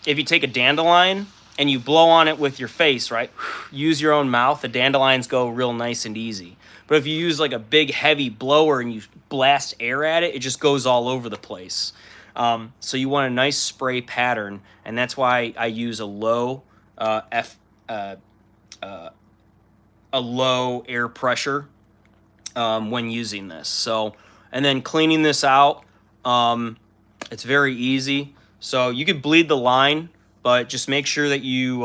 if you take a dandelion and you blow on it with your face, right? Use your own mouth. The dandelions go real nice and easy. But if you use like a big heavy blower and you blast air at it, it just goes all over the place. So you want a nice spray pattern, and that's why I use a low low air pressure when using this. So, and then cleaning this out, it's very easy. So you could bleed the line, but just make sure that you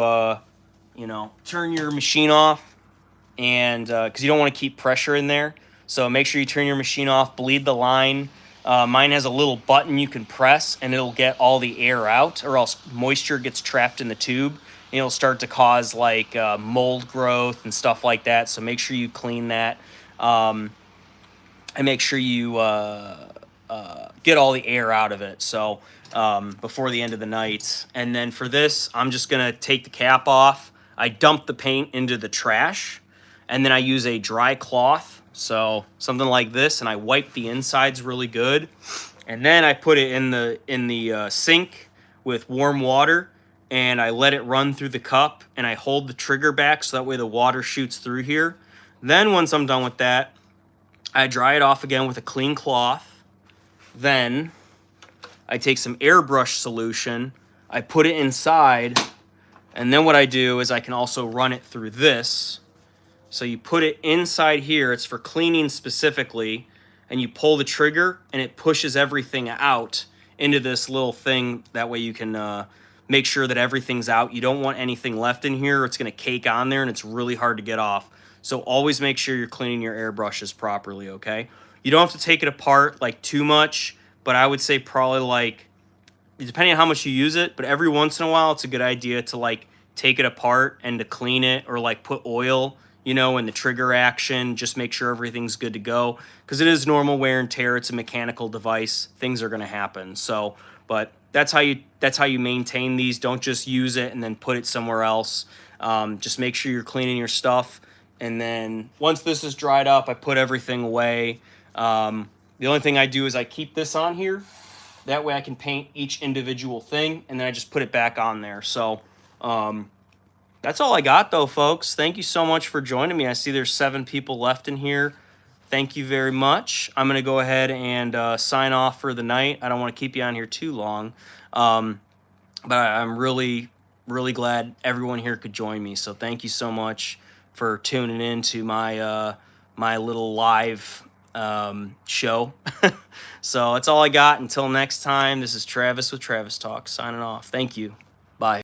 turn your machine off, and because you don't want to keep pressure in there. So make sure you turn your machine off, bleed the line. Mine has a little button you can press, and it'll get all the air out, or else moisture gets trapped in the tube, and it'll start to cause like mold growth and stuff like that. So make sure you clean that, and make sure you get all the air out of it. So before the end of the night. And then for this, I'm just gonna take the cap off. I dump the paint into the trash, and then I use a dry cloth, so something like this, and I wipe the insides really good. And then I put it in the sink with warm water, and I let it run through the cup, and I hold the trigger back so that way the water shoots through here. Then once I'm done with that, I dry it off again with a clean cloth. Then I take some airbrush solution, I put it inside, and then what I do is I can also run it through this. So you put it inside here, it's for cleaning specifically, and you pull the trigger and it pushes everything out into this little thing. That way you can make sure that everything's out. You don't want anything left in here. It's gonna cake on there and it's really hard to get off. So always make sure you're cleaning your airbrushes properly, okay? You don't have to take it apart like too much, but I would say probably like, depending on how much you use it, but every once in a while it's a good idea to like take it apart and to clean it, or like put oil, you know, in the trigger action, just make sure everything's good to go, because it is normal wear and tear. It's a mechanical device. Things are going to happen. So, but that's how you maintain these. Don't just use it and then put it somewhere else. Just make sure you're cleaning your stuff. And then once this is dried up, I put everything away. The only thing I do is I keep this on here. That way I can paint each individual thing, and then I just put it back on there. So that's all I got, though, folks. Thank you so much for joining me. I see there's 7 people left in here. Thank you very much. I'm going to go ahead and sign off for the night. I don't want to keep you on here too long. But I'm really, really glad everyone here could join me. So thank you so much for tuning in to my, my little live show. So that's all I got. Until next time, this is Travis with Travis Talk signing off. Thank you.